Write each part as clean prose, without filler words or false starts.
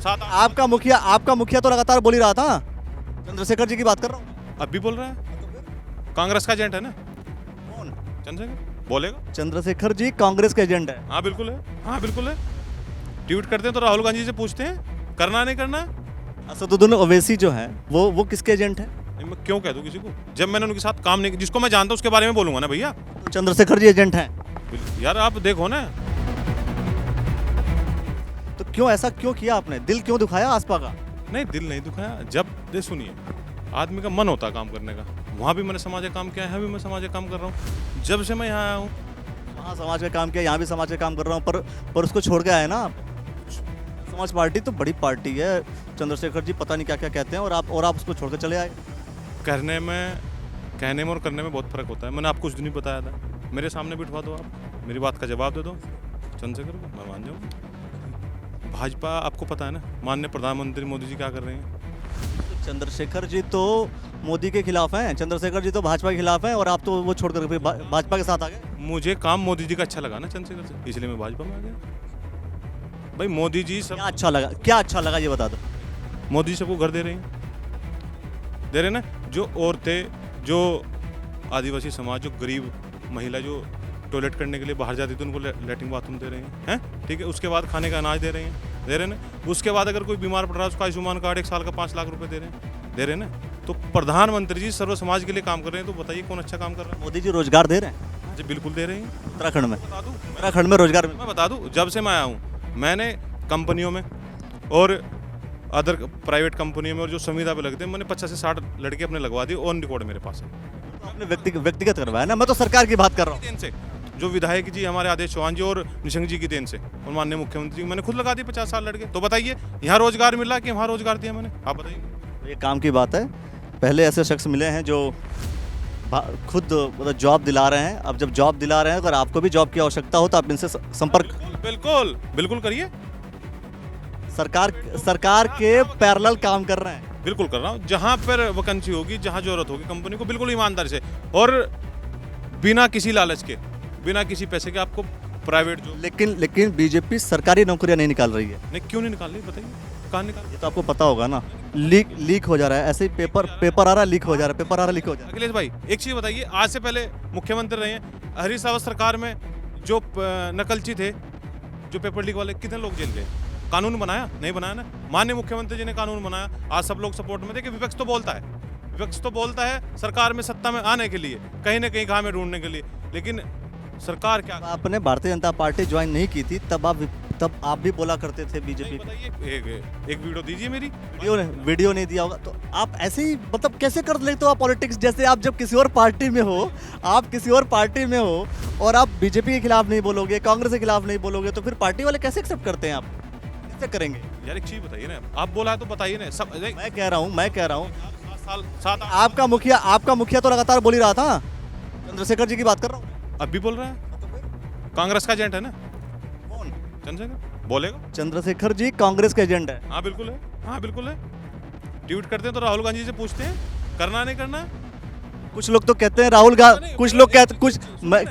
आपका मुखिया तो लगातार बोल ही रहा था। चंद्रशेखर जी की बात कर रहा हूँ। अब भी बोल रहा है, कांग्रेस का एजेंट है ना। कौन? चंद्रशेखर बोलेगा। चंद्रशेखर जी कांग्रेस के एजेंट है। हाँ बिल्कुल है, हाँ बिल्कुल है। ट्वीट करते हैं तो राहुल गांधी से पूछते हैं करना नहीं करना। असदुद्दीन ओवैसी जो है वो किसके एजेंट है? नहीं, मैं क्यों कह दूं किसी को, जब मैंने उनके साथ काम नहीं, जिसको मैं जानता हूं उसके बारे में बोलूंगा ना भैया। तो चंद्रशेखर जी एजेंट हैं। यार आप देखो ना, तो क्यों ऐसा क्यों किया आपने? दिल क्यों दुखाया आसपा का? नहीं दिल नहीं दुखाया। जब दे सुनिए, आदमी का मन होता है काम करने का। वहाँ भी मैंने समाज का काम किया है, यहाँ भी मैं समाज का काम कर रहा हूँ। जब से मैं यहाँ आया हूँ, वहाँ समाज का काम किया, यहाँ भी समाज का काम कर रहा हूँ, पर उसको छोड़ के आए ना आप। समाज पार्टी तो बड़ी पार्टी है। चंद्रशेखर जी पता नहीं क्या क्या कहते हैं और आप उसको छोड़ के चले आए। कहने में और करने में बहुत फर्क होता है। मैंने आपको उस दिन ही बताया था। मेरे सामने बिठवा दो, आप मेरी बात का जवाब दे दो चंद्रशेखर को, मैं मान जाऊँ। भाजपा आपको पता है ना, माननीय प्रधानमंत्री मोदी जी क्या कर रहे हैं। चंद्रशेखर जी तो मोदी के खिलाफ हैं, चंद्रशेखर जी तो भाजपा के खिलाफ हैं, और आप तो वो छोड़कर फिर भाजपा के साथ आ गए। मुझे काम मोदी जी का अच्छा लगा ना चंद्रशेखर से, इसलिए मैं भाजपा में आ गया। भाई मोदी जी सब क्या अच्छा लगा ये बता दो। मोदी जी सबको घर दे रहे हैं ना। जो औरतें, जो आदिवासी समाज, जो गरीब महिला जो टॉयलेट करने के लिए बाहर जाती थी, उनको लेटरिन बाथरूम दे रहे हैं, ठीक है। उसके बाद खाने का अनाज दे रहे हैं ना। उसके बाद अगर कोई बीमार पड़ रहा है उसका आयुष्मान कार्ड 1 साल का 5 लाख रुपए दे रहे हैं ना। तो प्रधानमंत्री जी सर्व समाज के लिए काम कर रहे हैं, तो बताइए कौन अच्छा काम कर रहा है। मोदी जी रोजगार दे रहे हैं जी बिल्कुल दे रहे हैं। उत्तराखंड में रोजगार मैं बता दूं, जब से मैं आया हूँ मैंने कंपनियों में और अदर प्राइवेट कंपनियों में और जो संविदा पे लगते हैं, मैंने 50 से 60 लड़के अपने लगवा दिए। ऑन रिकॉर्ड मेरे पास है। आपने व्यक्तिगत करवाया ना, मैं तो सरकार की बात कर रहा हूँ। देन से जो विधायक जी हमारे आदेश चौहान जी और निशंक जी की देन से और माननीय मुख्यमंत्री मैंने खुद लगा दिए 50 साल लड़के। तो बताइए यहाँ रोजगार मिला है कि वहाँ रोजगार दिया मैंने, आप बताइए। ये काम की बात है। पहले ऐसे शख्स मिले हैं जो खुद मतलब जॉब दिला रहे हैं। अब जब जॉब दिला रहे हैं, अगर आपको भी जॉब की आवश्यकता हो तो आप इनसे संपर्क बिल्कुल करिए। सरकार के पैरेलल काम कर रहे हैं। बिल्कुल कर रहा हूँ। जहाँ पर वैकेंसी होगी, जहाँ जरूरत होगी कंपनी को, बिल्कुल ईमानदारी से और बिना किसी लालच के, बिना किसी पैसे के आपको प्राइवेट जो। लेकिन बीजेपी सरकारी नौकरियां नहीं निकाल रही है। नहीं क्यों नहीं निकाल रही, बताइए कहाँ निकाल। ये तो आपको पता होगा ना, लीक हो जा रहा है। ऐसे ही पेपर आ रहा है, लीक हो जा रहा है। अखिलेश भाई एक चीज बताइए, आज से पहले मुख्यमंत्री रहे हैं हरीश रावत सरकार में, जो नकलची थे, जो पेपर लीक वाले, कितने लोग जेल गए। कानून बनाया नहीं बनाया ना, माननीय मुख्यमंत्री जी ने कानून बनाया। आज सब लोग सपोर्ट में थे कि विपक्ष तो बोलता है सरकार में सत्ता में आने के लिए, कहीं ना कहीं घाव ढूंढने के लिए, लेकिन सरकार क्या। आपने भारतीय जनता पार्टी ज्वाइन नहीं की थी, तब आप भी बोला करते थे बीजेपी। बताइए एक वीडियो दीजिए मेरी। वीडियो नहीं दिया होगा तो आप ऐसे ही मतलब कैसे कर लेते हो आप पॉलिटिक्स। जैसे आप जब किसी और पार्टी में हो, और आप बीजेपी के खिलाफ नहीं बोलोगे, कांग्रेस के खिलाफ नहीं बोलोगे, तो फिर पार्टी वाले कैसे एक्सेप्ट करते हैं? आप कैसे करेंगे यार? एक चीज बताइए ना, आप बोला है तो बताइए ना। सब मैं कह रहा हूँ सात आपका मुखिया तो लगातार बोल ही रहा था। चंद्रशेखर जी की बात कर रहा हूँ। अब भी बोल रहा है, कांग्रेस का एजेंट है ना। कौन? चंद्रशेखर बोलेगा। चंद्रशेखर जी कांग्रेस के एजेंट है। हाँ बिल्कुल है। ट्वीट करते हैं तो राहुल गांधी से पूछते हैं करना नहीं करना। कुछ लोग तो कहते हैं राहुल गांधी, कुछ लोग कहते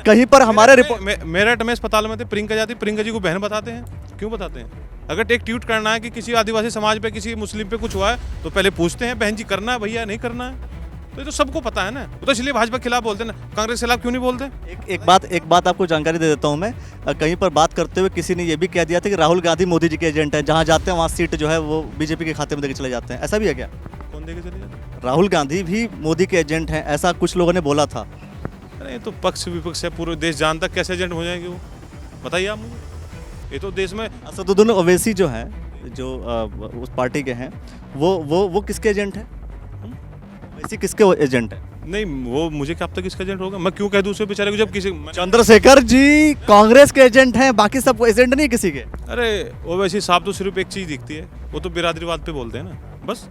कहीं पर हमारे रिपोर्ट। मेरठ में अस्पताल में थे प्रियंका जी को बहन बताते हैं। क्यों बताते हैं? अगर एक ट्वीट करना है कि किसी आदिवासी समाज पे, किसी मुस्लिम पे कुछ हुआ है, तो पहले पूछते हैं बहन जी करना है भैया नहीं करना है। तो ये तो सबको पता है ना। तो इसलिए भाजपा के खिलाफ बोलते हैं ना, कांग्रेस के खिलाफ क्यों नहीं बोलते? एक बात आपको जानकारी दे देता हूं मैं। कहीं पर बात करते हुए किसी ने ये भी कह दिया था कि राहुल गांधी मोदी जी के एजेंट है। जहां जाते हैं वहां सीट जो है वो बीजेपी के खाते में देके चले जाते हैं। ऐसा भी है क्या? कौन देके चले जाते हैं? राहुल गांधी भी मोदी के एजेंट हैं, ऐसा कुछ लोगों ने बोला था। अरे तो पक्ष विपक्ष है, पूरे देश जानता, कैसे एजेंट हो जाएंगे वो, बताइए आप मुझे। ये तो देश में असदुद्दीन ओवैसी जो है, जो उस पार्टी के हैं, वो किसके एजेंट है? ओवैसी किसके एजेंट है? नहीं वो मुझे क्या पता किसका एजेंट होगा। मैं क्यों कह दूं उसे बेचारे को, जब किसी। चंद्रशेखर जी कांग्रेस के एजेंट हैं, बाकी सब एजेंट नहीं किसी के। अरे ओवैसी साहब तो सिर्फ एक चीज दिखती है, वो तो बिरादरीवाद पे बोलते हैं ना, बस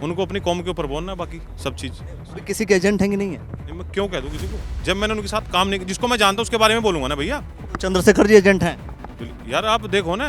उनको अपनी कौम के ऊपर बोलना, बाकी सब चीज। किसी के एजेंट है कि नहीं है? मैं क्यों कह दूं किसी को, जब मैंने उनके साथ काम नहीं, जिसको मैं जानता हूं उसके बारे में बोलूंगा ना भैया। चंद्रशेखर जी एजेंट हैं। यार आप देखो ना,